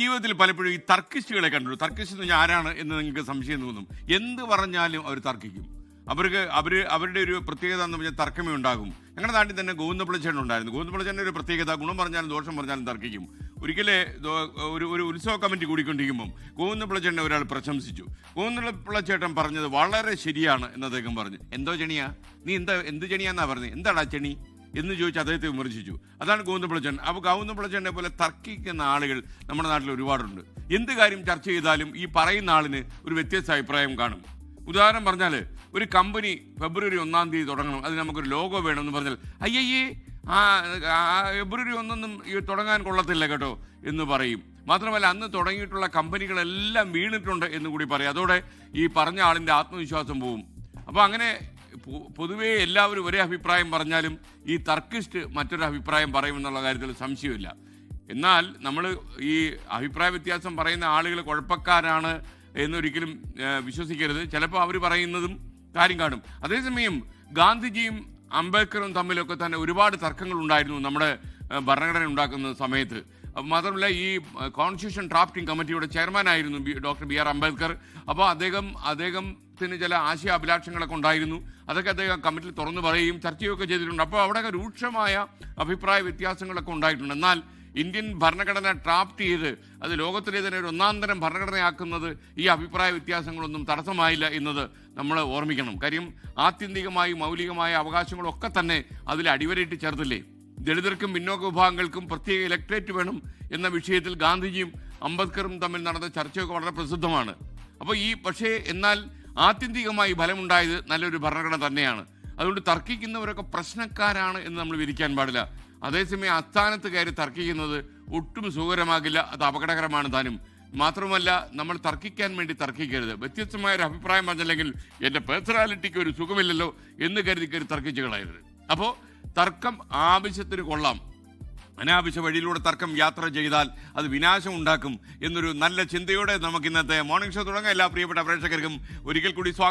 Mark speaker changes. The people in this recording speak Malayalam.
Speaker 1: ജീവിതത്തിൽ പലപ്പോഴും ഈ തർക്കിസ്റ്റുകളെ കണ്ടുള്ളൂ. തർക്കിസ്റ്റ് എന്ന് പറഞ്ഞാൽ ആരാണ് എന്ന് നിങ്ങൾക്ക് സംശയം തോന്നും. എന്ത് പറഞ്ഞാലും അവർ തർക്കിക്കും. അവരുടെ ഒരു പ്രത്യേകത എന്ന് പറഞ്ഞാൽ തർക്കമേ ഉണ്ടാകും. ഞങ്ങളുടെ നാട്ടിൽ തന്നെ ഗോവിന്ദപിള്ളച്ചേട്ടൻ ഉണ്ടായിരുന്നു. ഗോവിന്ദപിള്ളച്ചേട്ടൻ്റെ ഒരു പ്രത്യേകത, ഗുണം പറഞ്ഞാലും ദോഷം പറഞ്ഞാലും തർക്കിക്കും. ഒരിക്കലെ ഒരു ഉത്സവ കമ്മിറ്റി കൂടിക്കൊണ്ടിരിക്കുമ്പം ഗോവിന്ദപിള്ളച്ചേട്ടനെ ഒരാൾ പ്രശംസിച്ചു. ഗോവിന്ദപിള്ളച്ചേട്ടൻ പറഞ്ഞത് വളരെ ശരിയാണ് എന്ന് അദ്ദേഹം പറഞ്ഞു. എന്തോ ചെണിയാ നീ എന്ത് ചെണിയാന്നാ പറഞ്ഞത്, എന്താടാ ചെണി എന്ന് ചോദിച്ച് അദ്ദേഹത്തെ വിമർശിച്ചു. അതാണ് ഗോവിന്ദപിള്ളച്ചേട്ടൻ. അപ്പോൾ ഗോവിന്ദപിള്ളച്ചേട്ടനെ പോലെ തർക്കിക്കുന്ന ആളുകൾ നമ്മുടെ നാട്ടിൽ ഒരുപാടുണ്ട്. എന്ത് കാര്യം ചർച്ച ചെയ്താലും ഈ പറയുന്ന ആളിന് ഒരു വ്യത്യസ്ത അഭിപ്രായം കാണും. ഉദാഹരണം പറഞ്ഞാൽ, ഒരു കമ്പനി ഫെബ്രുവരി 1 തുടങ്ങണം, അതിന് നമുക്കൊരു ലോഗോ വേണമെന്ന് പറഞ്ഞാൽ അയ്യയ്യേ ഫെബ്രുവരി 1 തുടങ്ങാൻ കൊള്ളത്തില്ല കേട്ടോ എന്ന് പറയും. മാത്രമല്ല, അന്ന് തുടങ്ങിയിട്ടുള്ള കമ്പനികളെല്ലാം വീണിട്ടുണ്ട് എന്ന് കൂടി പറയും. അതോടെ ഈ പറഞ്ഞ ആളിൻ്റെ ആത്മവിശ്വാസം പോവും. അപ്പോൾ അങ്ങനെ പൊതുവേ എല്ലാവരും ഒരേ അഭിപ്രായം പറഞ്ഞാലും ഈ തർക്കിസ്റ്റ് മറ്റൊരു അഭിപ്രായം പറയുമെന്നുള്ള കാര്യത്തിൽ സംശയമില്ല. എന്നാൽ നമ്മൾ ഈ അഭിപ്രായ വ്യത്യാസം പറയുന്ന ആളുകൾ കുഴപ്പക്കാരാണ് എന്നൊരിക്കലും വിശ്വസിക്കരുത്. ചിലപ്പോൾ അവർ പറയുന്നതും കാര്യം കാണും. അതേസമയം ഗാന്ധിജിയും അംബേദ്കറും തമ്മിലൊക്കെ തന്നെ ഒരുപാട് തർക്കങ്ങൾ ഉണ്ടായിരുന്നു നമ്മുടെ ഭരണഘടന ഉണ്ടാക്കുന്ന സമയത്ത്. മാത്രമല്ല, ഈ കോൺസ്റ്റിറ്റ്യൂഷൻ ഡ്രാഫ്റ്റിംഗ് കമ്മിറ്റിയുടെ ചെയർമാനായിരുന്നു ഡോക്ടർ BR അംബേദ്കർ. അപ്പോൾ അദ്ദേഹത്തിന് ചില ആശയാഭിലാഷങ്ങളൊക്കെ ഉണ്ടായിരുന്നു. അതൊക്കെ അദ്ദേഹം കമ്മിറ്റിയിൽ തുറന്നു പറയുകയും ചർച്ചയൊക്കെ ചെയ്തിട്ടുണ്ട്. അപ്പോൾ അവിടെ രൂക്ഷമായ അഭിപ്രായ വ്യത്യാസങ്ങളൊക്കെ ഉണ്ടായിട്ടുണ്ട്. എന്നാൽ ഇന്ത്യൻ ഭരണഘടന ഡ്രാഫ്റ്റ് ചെയ്ത് അത് ലോകത്തിലെ തന്നെ ഒരു ഒന്നാന്തരം ഭരണഘടനയാക്കുന്നത് ഈ അഭിപ്രായ വ്യത്യാസങ്ങളൊന്നും തടസ്സമായില്ല എന്നത് നമ്മൾ ഓർമ്മിക്കണം. കാര്യം ആത്യന്തികമായി മൗലികമായ അവകാശങ്ങളൊക്കെ തന്നെ അതിൽ അടിവരയിട്ട് ചേർത്തില്ലേ. ദളിതർക്കും പിന്നോക്ക വിഭാഗങ്ങൾക്കും പ്രത്യേക ഇലക്ട്രേറ്റ് വേണം എന്ന വിഷയത്തിൽ ഗാന്ധിജിയും അംബേദ്കറും തമ്മിൽ നടന്ന ചർച്ചയൊക്കെ വളരെ പ്രസിദ്ധമാണ്. അപ്പോൾ എന്നാൽ ആത്യന്തികമായി ഫലമുണ്ടായത് നല്ലൊരു ഭരണഘടന തന്നെയാണ്. അതുകൊണ്ട് തർക്കിക്കുന്നവരൊക്കെ പ്രശ്നക്കാരാണ് എന്ന് നമ്മൾ വിധിക്കാൻ പാടില്ല. അതേസമയം അസ്ഥാനത്ത് കയറി തർക്കിക്കുന്നത് ഒട്ടും സുഖകരമാകില്ല, അത് അപകടകരമാണ് താനും. മാത്രമല്ല, നമ്മൾ തർക്കിക്കാൻ വേണ്ടി തർക്കിക്കരുത്. വ്യത്യസ്തമായൊരു അഭിപ്രായം പറഞ്ഞില്ലെങ്കിൽ എൻ്റെ പേഴ്സണാലിറ്റിക്ക് ഒരു സുഖമില്ലല്ലോ എന്ന് കരുതി തർക്കിച്ച് കളയരുത്. അപ്പോൾ തർക്കം ആവശ്യത്തിന് കൊള്ളാം. അനാവശ്യ വഴിയിലൂടെ തർക്കം യാത്ര ചെയ്താൽ അത് വിനാശം ഉണ്ടാക്കും എന്നൊരു നല്ല ചിന്തയോടെ നമുക്ക് ഇന്നത്തെ മോർണിംഗ് ഷോ തുടങ്ങാം. എല്ലാ പ്രിയപ്പെട്ട പ്രേക്ഷകർക്കും ഒരിക്കൽ കൂടി സ്വാഗതം.